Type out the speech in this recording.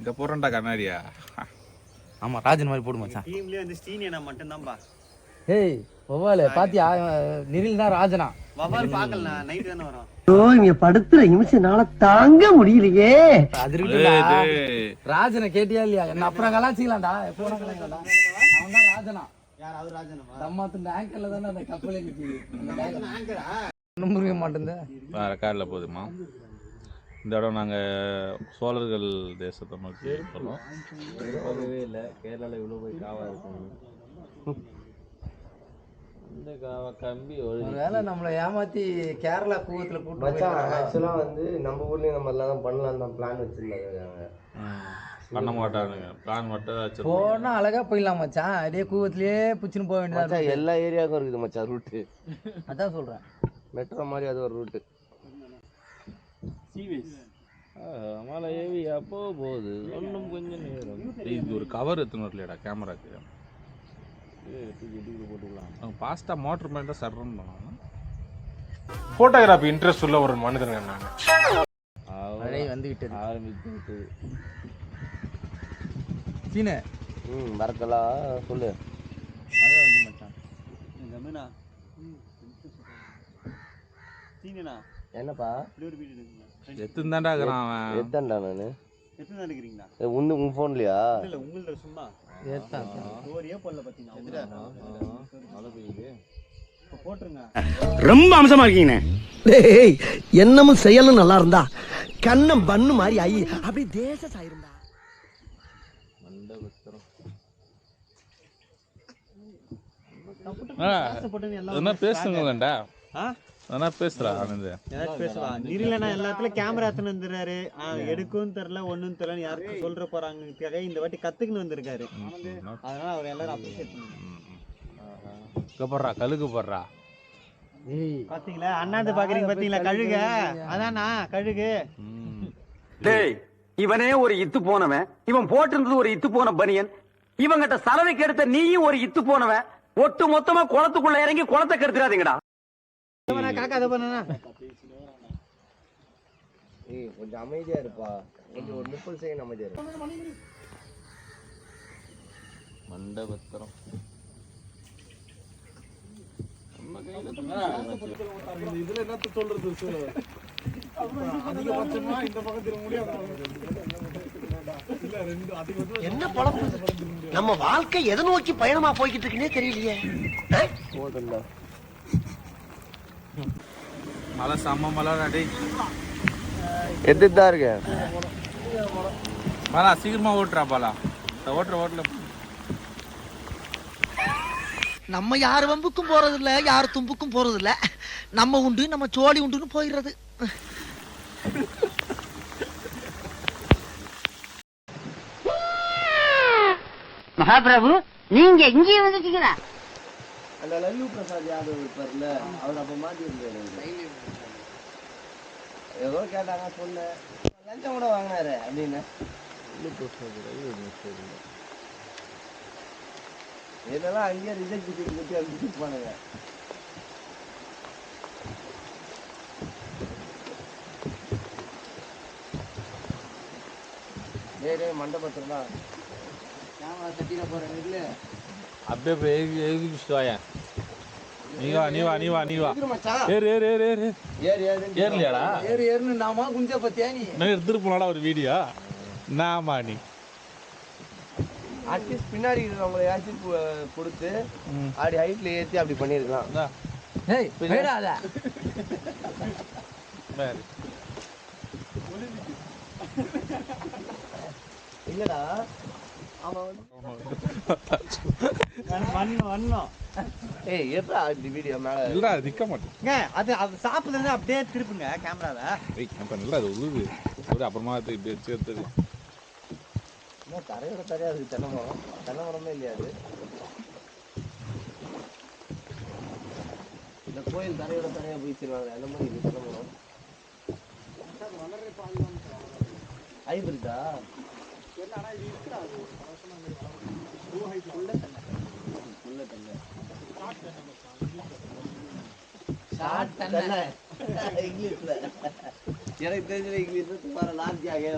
இங்க போறேன்டா கண்ணாடியா. ஆமா ராஜன் மாதிரி போடு மச்சான். டீம்லயே வந்து ஸ்டீனியனா மட்டும் தான்பா. ஏய் வவால பாத்தியா நிரில் தான் ராஜனா. வவால் பார்க்கல நைட் தான வரோம். ஓ இங்க படுத்துற நிமிஷம்னால தாங்க முடியலையே. அதிருக்குடா. ராஜனை கேட்டியா இல்லையா? என்ன அப்புறம் கலாச்சிக்கலாம்டா. போன கலாச்சிக்கலாம்டா. அவன் தான் ராஜனா. யார் அவர் ராஜனவா? தம்மாத்துண்ட ஆங்கர்ல தான அந்த கப்பலே நிக்குது. அந்த ஆங்கரா? நம்புறவே மாட்டேன்டே. வேற கார்ல போகுதுமா. இந்த இடம் நாங்கள் சோழர்கள் தேசத்தை நோக்கி போகிறோம். போகவே இல்லை. கேரளாவில் இவ்வளோ போய் காவா இருக்கும். இந்த காவா கம்பி ஒருவேளை நம்மளை ஏமாத்தி கேரளா கூவத்தில் கூட்டு மச்சான் ஆக்சுவலாக வந்து நம்ம ஊர்லேயும் நம்ம எல்லாம் தான் பண்ணலாம் தான் பிளான் வச்சுருந்தாங்க. பண்ண மாட்டானுங்க. பிளான் மட்டும் போனா அழகா போயிடலாம் மச்சான். அப்படியே கூவத்திலேயே பிடிச்சின்னு போக வேண்டியதா. எல்லா ஏரியாவுக்கும் இருக்குது மச்சான் ரூட்டு. அதான் சொல்கிறேன். மெட்ரோ மாதிரி அது ஒரு ரூட்டு. மழை ஏவி அப்போ போகுது ஒன்றும் கொஞ்சம் நேரம். இது ஒரு கவர் எத்தனை இல்லையாடா கேமராக்கு போட்டுக்கலாம். அவங்க பாஸ்ட்டாக மோட்டர் மாதிரி தான் சர்றன்னு பண்ணாங்க. ஃபோட்டோகிராஃபி இன்ட்ரெஸ்ட் உள்ள ஒரு மனிதன் நான். வந்துவிட்டது ஆரம்பித்து சீனே மறக்கலாம் சொல்லு. அதான் வந்து மச்சான் ஜமீனா சீனனா என்னப்பா இப்படி ஒரு வீடியோ எடுக்குங்க. எத்தனை தாண்டா இருக்கிறான் அவன். எத்தான்டா நான் எத்தனை தான் எடுக்கிறீங்களா? உங்க ஃபோன்லையா? இல்லை உங்கள்ட்ட சும்மா ஏத்தான் ஸ்டோரியே போடல பார்த்தீங்கன்னா மழை பெய்யுது. இப்போ போட்டுருங்க. ரொம்ப அம்சமா இருக்கீங்க. டேய் என்னமும் செயலும் நல்லா இருந்தா கண்ணம் பண்ணு மாதிரி ஆயி அப்படியே தேச சாயிருந்தா. என்ன பேசுங்கடா. என்ன பேசுறா ஆனந்த்? ஏதாச்சும் பேசலாம். நிரிலனா எல்லாத்துலயும் கேமரா எடுத்துன்னு வந்துடுறாரு. எடுக்கும் தெரியல ஒன்னும் தெரியல யாருக்கு சொல்ற போறாங்க. இந்த வாட்டி கத்துக்குன்னு வந்திருக்காரு. அதனால அவர் எல்லாரும் அப்ரிஷியேட் பண்ணுங்க. போடுறா கழுகு போடுறா. பாத்தீங்களா அண்ணாந்து பாக்குறீங்க பாத்தீங்களா கழுக அதானா கழுகு. டேய் இவனே ஒரு இத்து போனவன். இவன் போட்டிருந்தது ஒரு இத்து போன பனியன். இவங்கிட்ட சலவைக்கு எடுத்த நீயும் ஒரு இத்து போனவன். ஒட்டு மொத்தமா குளத்துக்குள்ள இறங்கி குளத்தை கெடுத்துறாதீங்கடா. காக்கா அதை பண்ணா கொஞ்சம் அமைதியா இருப்பா. கொஞ்சம் ஒரு 30 செகண்ட் அமைதியா இரு. மண்டபத்திரம் இதுல என்னத்த சொல்றது? அதிகபட்சமா இந்த பக்கத்துல என்ன பழப்பு நம்ம வாழ்க்கை எதை நோக்கி பயணமா போய்கிட்டு இருக்குன்னே தெரியலையே. போதும்டா. மழை செம்ம மழை டே. எடுத்துட்டு தான் இருக்கேன். பாலா சீக்கிரமா ஓட்டுறா பாலா. ஓட்டுல நம்ம யார் வம்புக்கும் போறது இல்ல, யார் தும்புக்கும் போறது இல்ல. நம்ம உண்டு நம்ம சோழி உண்டுன்னு போயிடுறது. மகாபிரபு நீங்க இங்கே வந்துட்டீங்களா? அந்த லல்லு பிரசாத் யாதவ் இருப்பார்ல அவர் அப்ப மாட்டி இருந்தாரு. ஏதோ கேட்டாங்க சொன்னேன். லஞ்சம் கூட வாங்கினாரு அப்படின்னு. இதெல்லாம் அங்கேயே ரிஜெக்ட் கட்டி அனுப்பிச்சு போனாங்க. டேய் மண்டபத்துல தான் கேமரா தட்டில போறேன் இல்ல. அப்படியே எழுதிட்டு வாயா. நீ வா ஏறு ஏறலையாடா? ஏறுன்னு நாமா குஞ்ச பத்தியா நீ எடுத்துட்டு போனாடா ஒரு வீடியோ. நாமா நீ அட்லீஸ்ட் பின்னாடி இருக்கிறவங்களை ஏற்றி கொடுத்து அப்படி ஹைட்ல ஏற்றி அப்படி பண்ணிருக்கலாம். ஏய் போயிடாத. இல்லடா அவன் ஏய் ஏற்றா இந்த வீடியோ மேலே இல்லடா நிற்க மாட்டேன். அது சாப்பிடுறது அப்படியே திருப்புங்க கேமராவை. நல்லா அது உழுது அப்புறமா இப்படி வச்சு எடுத்துக்கலாம். தரையோட தரையா இருக்கு. தென்னை மரமே இல்லையா அது? இந்த கோயில் தரையோட தரையா போயிடுச்சுருவாங்க. அந்த மாதிரி இருக்கு தென்னை மரம். ஹைபிரிட்டா? இங்கிலீஷ்ல எனக்கு தெரிஞ்ச இங்கிலீஷ்ல तुम्हारा नाम क्या है?